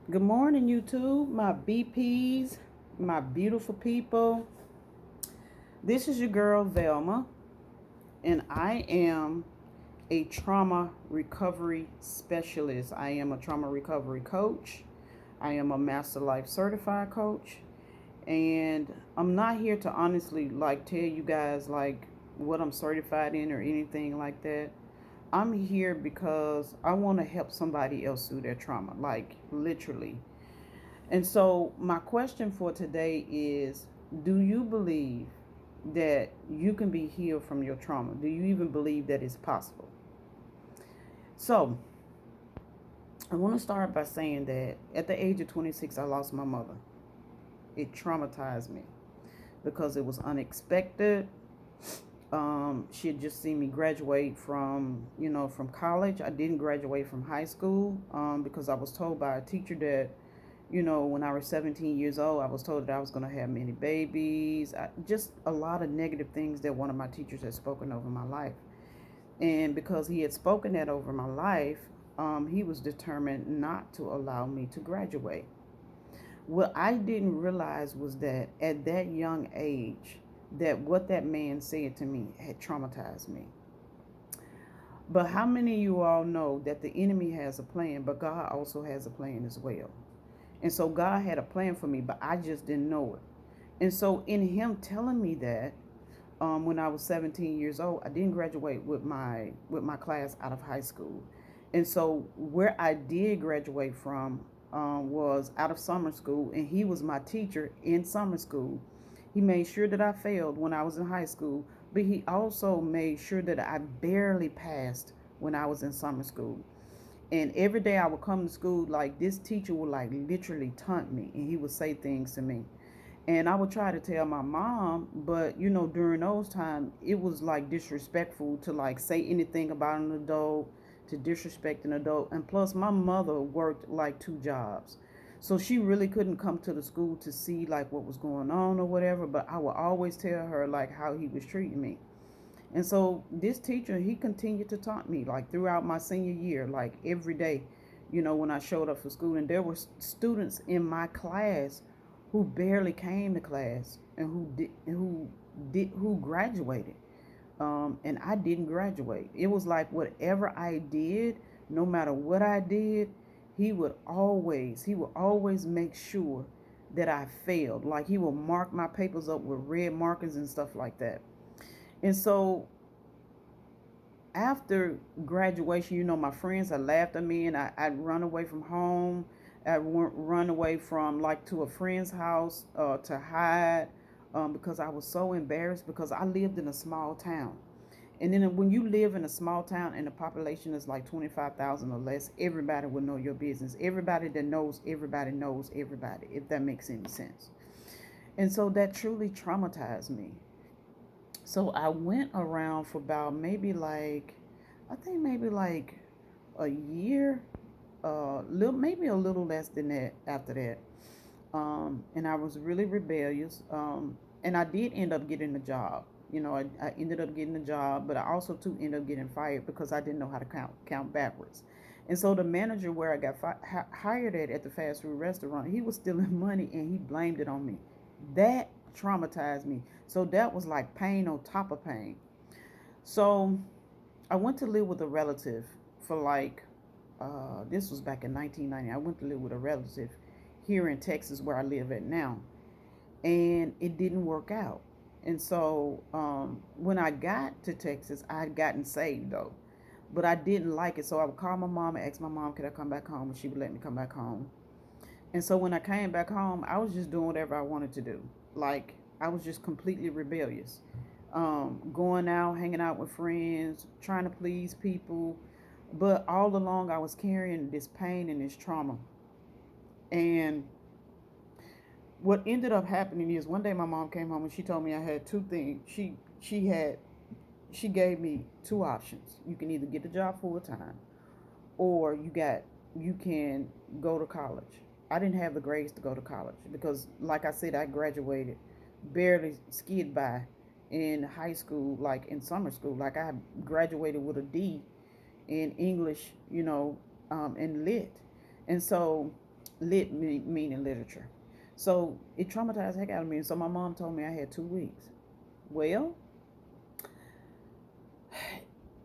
Good morning, YouTube, my BPs, my beautiful people. This is your girl, Velma, and I am a trauma recovery specialist. I am a trauma recovery coach. I am a Master Life Certified coach. And I'm not here to honestly tell you guys what I'm certified in or anything like that. I'm here because I want to help somebody else through their trauma, like literally. And so, my question for today is, do you believe that you can be healed from your trauma? Do you even believe that it's possible? So, I want to start by saying that at the age of 26, I lost my mother. It traumatized me because it was unexpected. She had just seen me graduate from college. I didn't graduate from high school because I was told by a teacher that when I was 17 years old, I was told that I was going to have many babies. Just a lot of negative things that one of my teachers had spoken over my life. And because he had spoken that over my life, he was determined not to allow me to graduate. What I didn't realize was that at that young age, that what that man said to me had traumatized me. But how many of you all know that the enemy has a plan, but God also has a plan as well? And so God had a plan for me, but I just didn't know it. And so in him telling me that, when I was 17 years old, I didn't graduate with my class out of high school. And so where I did graduate from was out of summer school, and he was my teacher in summer school. He made sure that I failed when I was in high school, but he also made sure that I barely passed when I was in summer school. And every day I would come to school, like this teacher would like literally taunt me, and he would say things to me. And I would try to tell my mom, but during those times, it was like disrespectful to like say anything about an adult, to disrespect an adult. And plus, my mother worked like two jobs. So she really couldn't come to the school to see like what was going on or whatever. But I would always tell her like how he was treating me. And so this teacher, he continued to taunt me like throughout my senior year, like every day, when I showed up for school. And there were students in my class who barely came to class and who graduated. And I didn't graduate. It was like whatever I did, no matter what I did, he would always make sure that I failed. Like he would mark my papers up with red markers and stuff like that. And so after graduation, my friends had laughed at me, and I'd run away from home. I'd run away from like to a friend's house to hide because I was so embarrassed because I lived in a small town. And then when you live in a small town and the population is like 25,000 or less, everybody will know your business. Everybody that knows everybody, if that makes any sense. And so that truly traumatized me. So I went around for about I think maybe like a year, maybe a little less than that after that. And I was really rebellious. And I did end up getting a job. I ended up getting a job, but I also too ended up getting fired because I didn't know how to count backwards. And so the manager where I got hired at the fast food restaurant, he was stealing money and he blamed it on me. That traumatized me. So that was like pain on top of pain. So I went to live with a relative for this was back in 1990. I went to live with a relative here in Texas where I live at now, and it didn't work out. And so when I got to Texas, I had gotten saved though, but I didn't like it. So I would call my mom and ask my mom, could I come back home? And she would let me come back home. And so when I came back home, I was just doing whatever I wanted to do. Like I was just completely rebellious. Going out, hanging out with friends, trying to please people. But all along, I was carrying this pain and this trauma. And what ended up happening is one day my mom came home and she told me I had two things. She gave me two options. You can either get the job full time, or you can go to college. I didn't have the grades to go to college because, like I said, I graduated barely skid by in high school, like in summer school. Like I graduated with a D in English, and lit. And so meaning literature. So it traumatized the heck out of me. And so my mom told me I had 2 weeks. Well,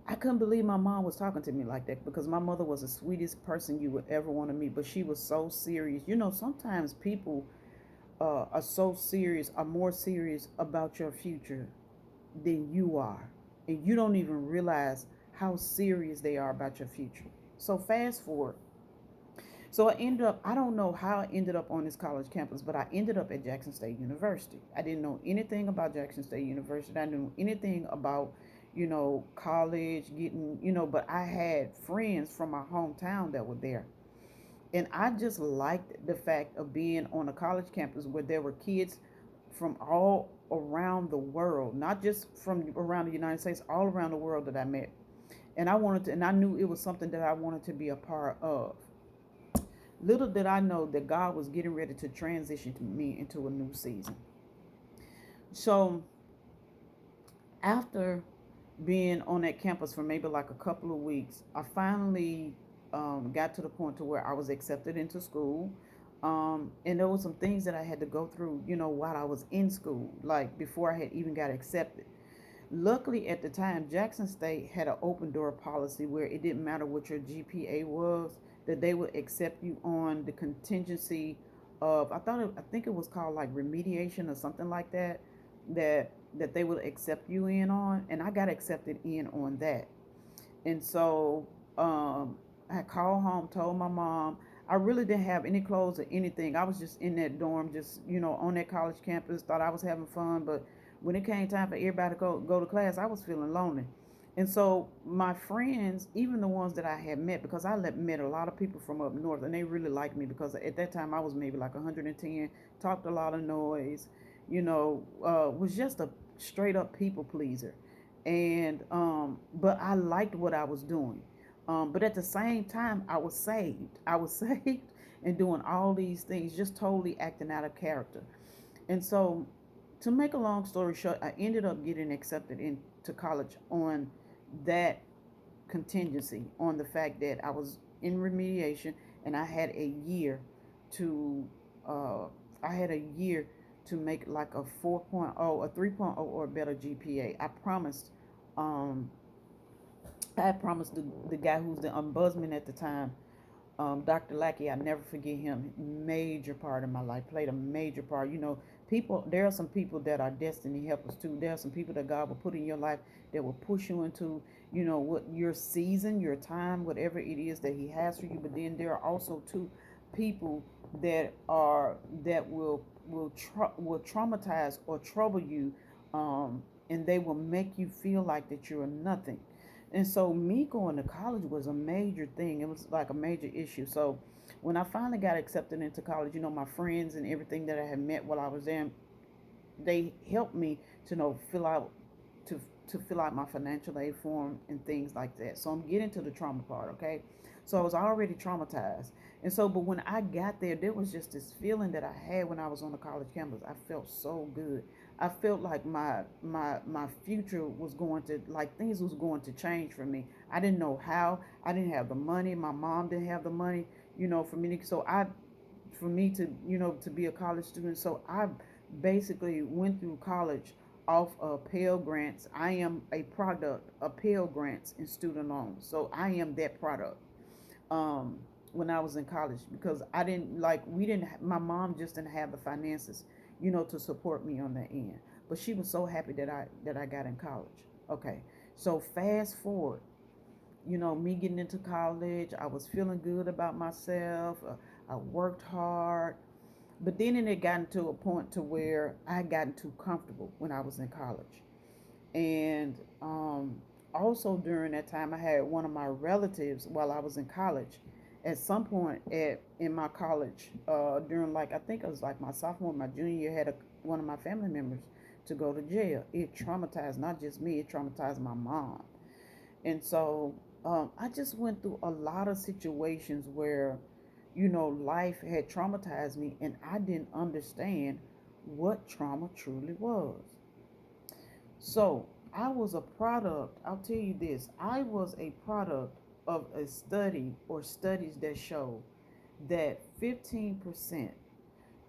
I couldn't believe my mom was talking to me like that because my mother was the sweetest person you would ever want to meet, but she was so serious. Sometimes people are so serious, are more serious about your future than you are, and you don't even realize how serious they are about your future. So fast forward. So I don't know how I ended up on this college campus, but I ended up at Jackson State University. I didn't know anything about Jackson State University. I didn't know anything about, college, but I had friends from my hometown that were there. And I just liked the fact of being on a college campus where there were kids from all around the world, not just from around the United States, all around the world that I met. And I knew it was something that I wanted to be a part of. Little did I know that God was getting ready to transition me into a new season. So after being on that campus for maybe like a couple of weeks, I finally got to the point to where I was accepted into school. And there were some things that I had to go through, while I was in school, like before I had even got accepted. Luckily, at the time, Jackson State had an open door policy where it didn't matter what your GPA was, that they would accept you on the contingency of I think it was called like remediation or something like that, that they would accept you in on, and I got accepted in on that. And so I called home, told my mom. I really didn't have any clothes or anything. I was just in that dorm, just on that college campus. Thought I was having fun, but when it came time for everybody to go to class, I was feeling lonely. And so my friends, even the ones that I had met, because met a lot of people from up north, and they really liked me because at that time I was maybe like 110, talked a lot of noise, was just a straight up people pleaser. And but I liked what I was doing. But at the same time, I was saved. I was saved and doing all these things, just totally acting out of character. And so, to make a long story short, I ended up getting accepted into college on that contingency, on the fact that I was in remediation and to, uh, I had a year to make like a 4.0, a 3.0, or a better GPA. Um, I promised the guy who's the ombudsman at the time, Dr. Lackey, I never forget him. Major part of my life, played a major part. There are some people that are destiny helpers too. There are some people that God will put in your life that will push you into, what your season, your time, whatever it is that He has for you. But then there are also two people that will traumatize or trouble you, and they will make you feel like that you're nothing. And so me going to college was a major thing. It was like a major issue. So when I finally got accepted into college, my friends and everything that I had met while I was there, they helped me to fill out to fill out my financial aid form and things like that. So I'm getting to the trauma part, okay? So I was already traumatized. And so, but when I got there was just this feeling that I had when I was on the college campus. I felt so good. I felt like my future was going to, like, things was going to change for me. I didn't know how. I didn't have the money. My mom didn't have the money, for me. For me to, to be a college student. So I basically went through college off of Pell Grants. I am a product of Pell Grants and student loans. So I am that product. Um, when I was in college, because I didn't like we didn't my mom just didn't have the finances, to support me on that end. But she was so happy that I got in college. Okay. So fast forward, me getting into college, I was feeling good about myself. I worked hard. But then it had gotten to a point to where I had gotten too comfortable when I was in college. And also during that time, I had one of my relatives while I was in college. At some point in my college, during, like, I think it was like my sophomore, my junior year, had one of my family members to go to jail. It traumatized not just me; it traumatized my mom. And so I just went through a lot of situations where, life had traumatized me, and I didn't understand what trauma truly was. So I was a product, I'll tell you this, I was a product of a study or studies that show that 15%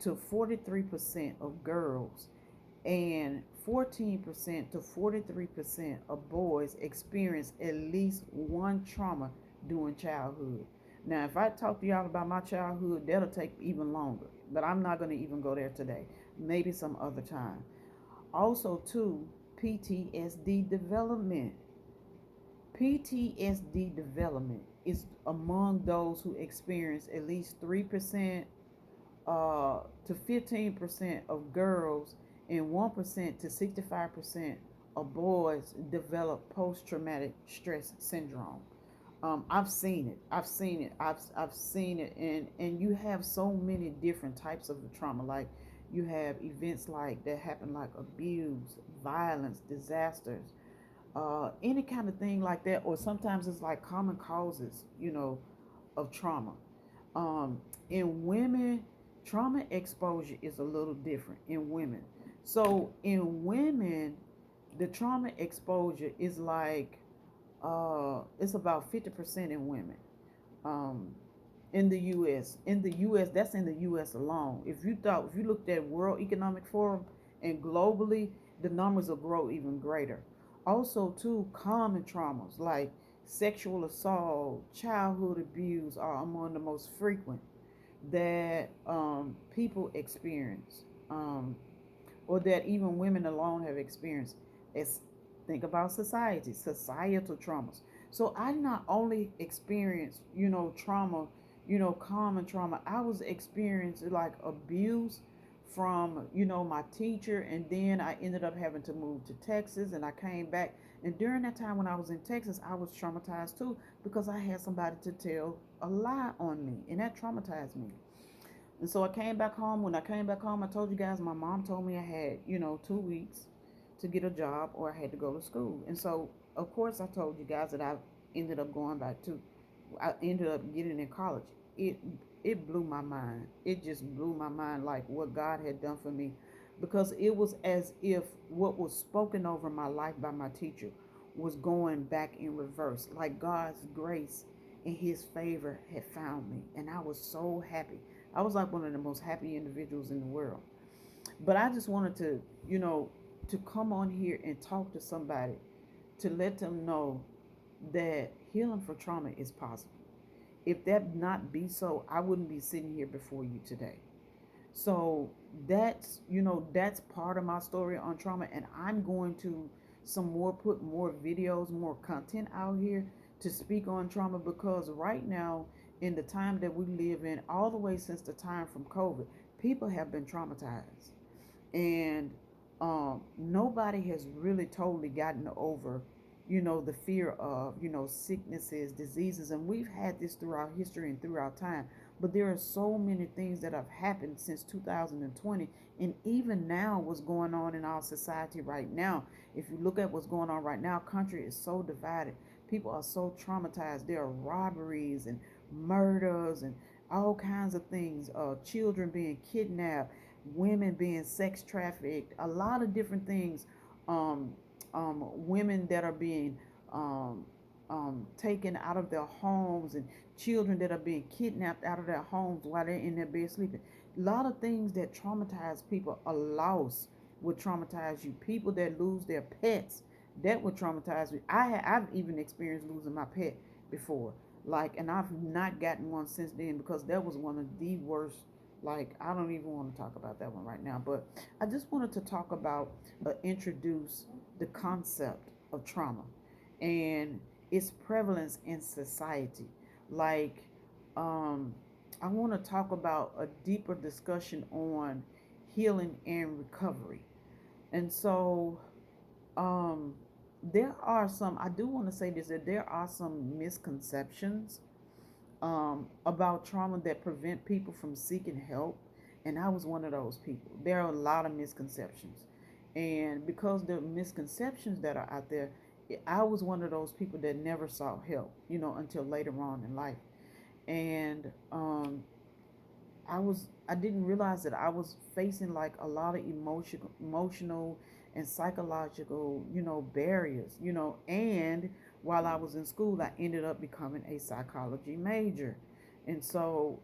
to 43% of girls and 14% to 43% of boys experience at least one trauma during childhood. Now, if I talk to y'all about my childhood, that'll take even longer, but I'm not going to even go there today. Maybe some other time. Also, too, PTSD development. PTSD development is among those who experience at least 3% to 15% of girls and 1% to 65% of boys develop post traumatic stress syndrome. I've seen it. I've seen it. I've seen it, and you have so many different types of trauma. Like you have events like that happen, like abuse, violence, disasters, any kind of thing like that, or sometimes it's like common causes, of trauma. Um, in women, trauma exposure is a little different in women. So in women, the trauma exposure is like it's about 50% in women. Um, in the U.S. That's in the U.S. alone. If you looked at World Economic Forum and globally, the numbers will grow even greater. Also, too, common traumas like sexual assault, childhood abuse are among the most frequent that people experience, or that even women alone have experienced. It's think about societal traumas. So I not only experienced, trauma, common trauma. I was experiencing like abuse from, my teacher, and then I ended up having to move to Texas, and I came back. And during that time when I was in Texas, I was traumatized too because I had somebody to tell a lie on me, and that traumatized me. And so I came back home. When I came back home, I told you guys my mom told me I had, 2 weeks to get a job or I had to go to school. And so, of course, I told you guys that ended up going back to, I ended up getting in college. It it blew my mind. It just blew my mind like what God had done for me, because it was as if what was spoken over my life by my teacher was going back in reverse. Like God's grace and his favor had found me, and I was so happy. I was like one of the most happy individuals in the world. But I just wanted to, to come on here and talk to somebody to let them know that healing for trauma is possible. If that not be so, I wouldn't be sitting here before you today. So that's part of my story on trauma, and I'm going to put more videos, more content out here to speak on trauma, because right now in the time that we live in, all the way since the time from COVID, people have been traumatized, and nobody has really totally gotten over, the fear of, sicknesses, diseases, and we've had this throughout history and throughout time. But there are so many things that have happened since 2020, and even now, what's going on in our society right now. If you look at what's going on right now, country is so divided. People are so traumatized. There are robberies and murders and all kinds of things. Children being kidnapped, women being sex trafficked, a lot of different things. Um, Women that are being um, taken out of their homes, and children that are being kidnapped out of their homes while they're in their bed sleeping. A lot of things that traumatize people. A loss would traumatize you. People that lose their pets, that would traumatize me. I've even experienced losing my pet before. Like, and I've not gotten one since then, because that was one of the worst. Like, I don't even want to talk about that one right now. But I just wanted to talk about, introduce the concept of trauma and its prevalence in society. Like, um, I want to talk about a deeper discussion on healing and recovery. And so, um, there are some, I do want to say this, that there are some misconceptions about trauma that prevent people from seeking help. And I was one of those people. There are a lot of misconceptions. And because the misconceptions that are out there, I was one of those people that never sought help, until later on in life. And I didn't realize that I was facing like a lot of emotional and psychological, barriers, and while I was in school, I ended up becoming a psychology major. And so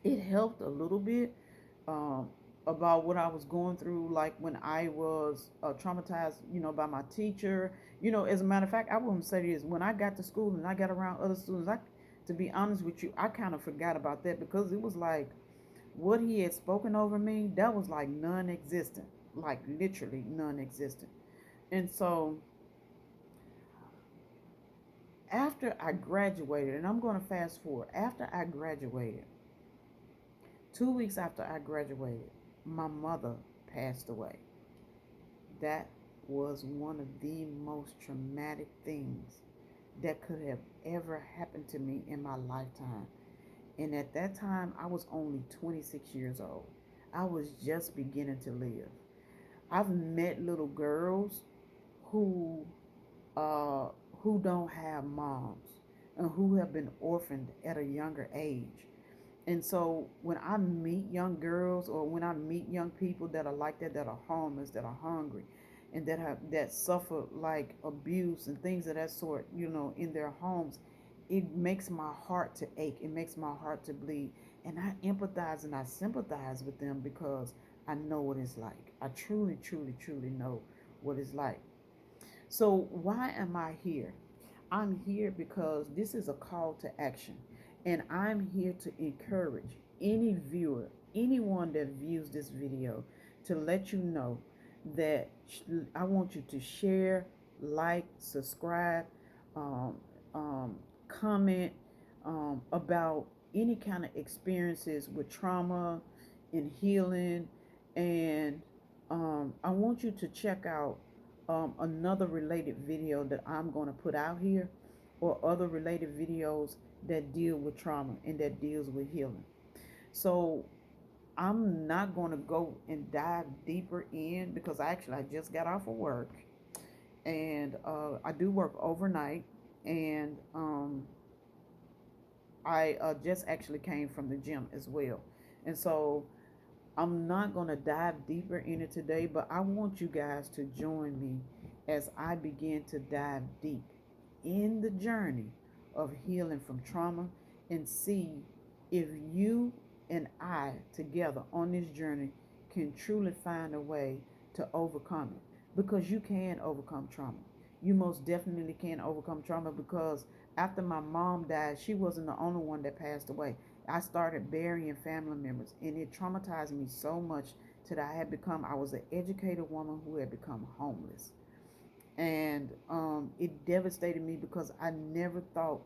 it helped a little bit um, about what I was going through, like when I was traumatized, by my teacher. As a matter of fact, I wouldn't say this. When I got to school and I got around other students, to be honest with you, I kind of forgot about that because it was like what he had spoken over me, that was like non existent, like literally non existent. And so after I graduated, and I'm going to fast forward, after I graduated, 2 weeks after I graduated, my mother passed away. That was one of the most traumatic things that could have ever happened to me in my lifetime. And at that time, I was only 26 years old. I was just beginning to live. I've met little girls who uh, who don't have moms and who have been orphaned at a younger age. And so when I meet young girls or when I meet young people that are like that are homeless, that are hungry, and that suffer like abuse and things of that sort, in their homes, it makes my heart to ache. It makes my heart to bleed. And I empathize and I sympathize with them because I know what it's like. I truly, truly, truly know what it's like. So why am I here? I'm here because this is a call to action. And I'm here to encourage any viewer, anyone that views this video, to let you know that I want you to share, like, subscribe, um, um, comment about any kind of experiences with trauma and healing. And I want you to check out another related video that I'm going to put out here, or other related videos that deal with trauma and that deals with healing. So I'm not going to go and dive deeper in because I just got off of work, and I do work overnight, and I just actually came from the gym as well. And so I'm not going to dive deeper in it today, but I want you guys to join me as I begin to dive deep in the journey of healing from trauma and see if you and I together on this journey can truly find a way to overcome it. Because you can overcome trauma. You most definitely can overcome trauma because after my mom died, she wasn't the only one that passed away. I started burying family members, and it traumatized me so much that I was an educated woman who had become homeless. And it devastated me because I never thought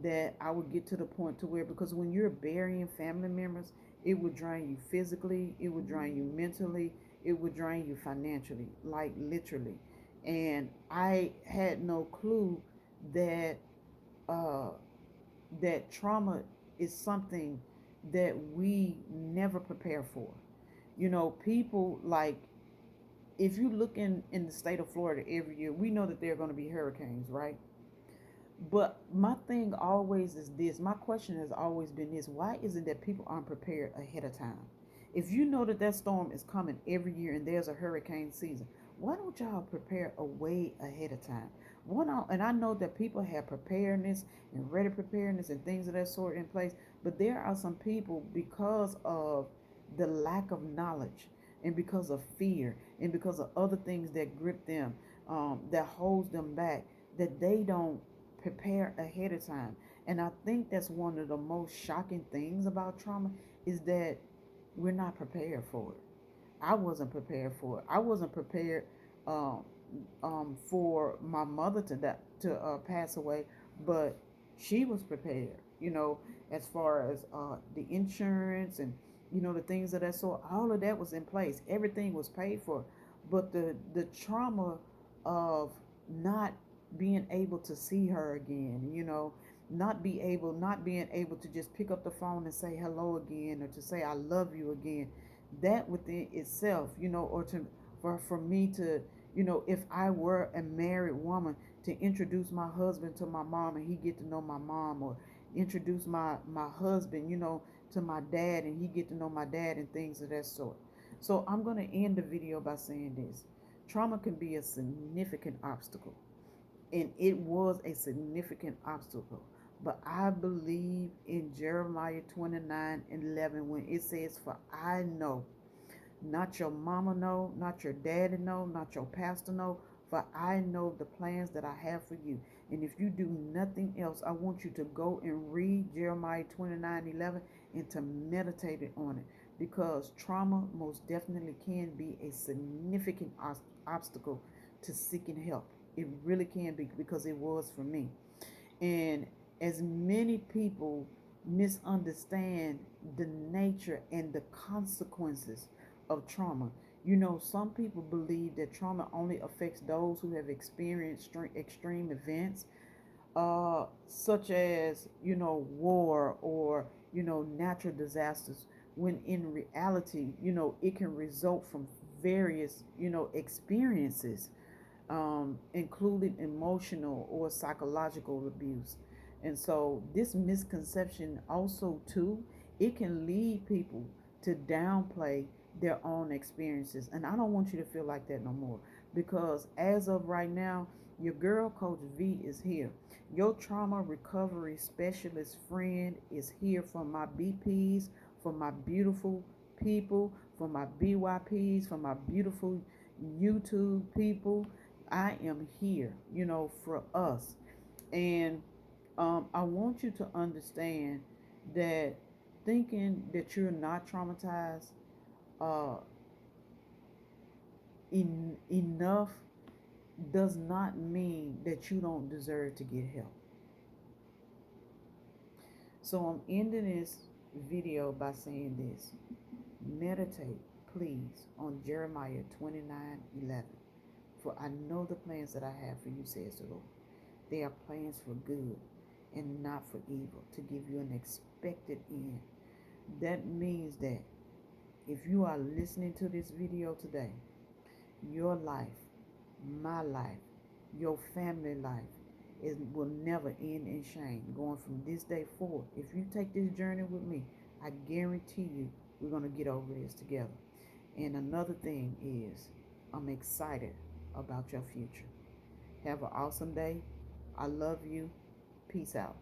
that I would get to the point to where, because when you're burying family members, it would drain you physically, it would drain you mentally, it would drain you financially, like literally. And I had no clue that uh, that trauma is something that we never prepare for. People like, if you look in the state of Florida every year, we know that there are going to be hurricanes, right? But my thing always is this. My question has always been this: why is it that people aren't prepared ahead of time? If you know that storm is coming every year and there's a hurricane season, why don't y'all prepare a way ahead of time? And I know that people have preparedness and ready preparedness and things of that sort in place, but there are some people, because of the lack of knowledge and because of fear and because of other things that grip them, that holds them back, that they don't prepare ahead of time. And I think that's one of the most shocking things about trauma, is that we're not prepared for it. I wasn't prepared for it. I wasn't prepared um, for my mother to pass away, but she was prepared. As far as the insurance and the things of that sort, all of that was in place. Everything was paid for, but the trauma of not being able to see her again, not being able to just pick up the phone and say hello again, or to say I love you again, that within itself, or for me to, if I were a married woman, to introduce my husband to my mom and he get to know my mom, or introduce my husband, to my dad and he get to know my dad, and things of that sort. So I'm going to end the video by saying this: trauma can be a significant obstacle, and it was a significant obstacle. But I believe in Jeremiah 29:11 when it says, "For I know," not your mama know, not your daddy know, not your pastor know, "For I know the plans that I have for you." And if you do nothing else, I want you to go and read Jeremiah 29:11 and to meditate on it, because trauma most definitely can be a significant obstacle to seeking help. It really can be, because it was for me. And as many people misunderstand the nature and the consequences of trauma. Some people believe that trauma only affects those who have experienced extreme events, such as, war, or, natural disasters, when in reality, it can result from various, experiences, including emotional or psychological abuse. And so this misconception also too, it can lead people to downplay their own experiences. And I don't want you to feel like that no more, because as of right now, your girl Coach V is here. Your trauma recovery specialist friend is here, for my BPs, for my beautiful people, for my BYPs, for my beautiful YouTube people. I am here, for us. And I want you to understand that thinking that you're not traumatized uh, enough does not mean that you don't deserve to get help. So I'm ending this video by saying this: meditate, please, on Jeremiah 29:11. "For I know the plans that I have for you, says the Lord. They are plans for good and not for evil, to give you an expected end." That means that if you are listening to this video today, your life, my life, your family life will never end in shame going from this day forward. If you take this journey with me, I guarantee you we're going to get over this together. And another thing is, I'm excited about your future. Have an awesome day. I love you. Peace out.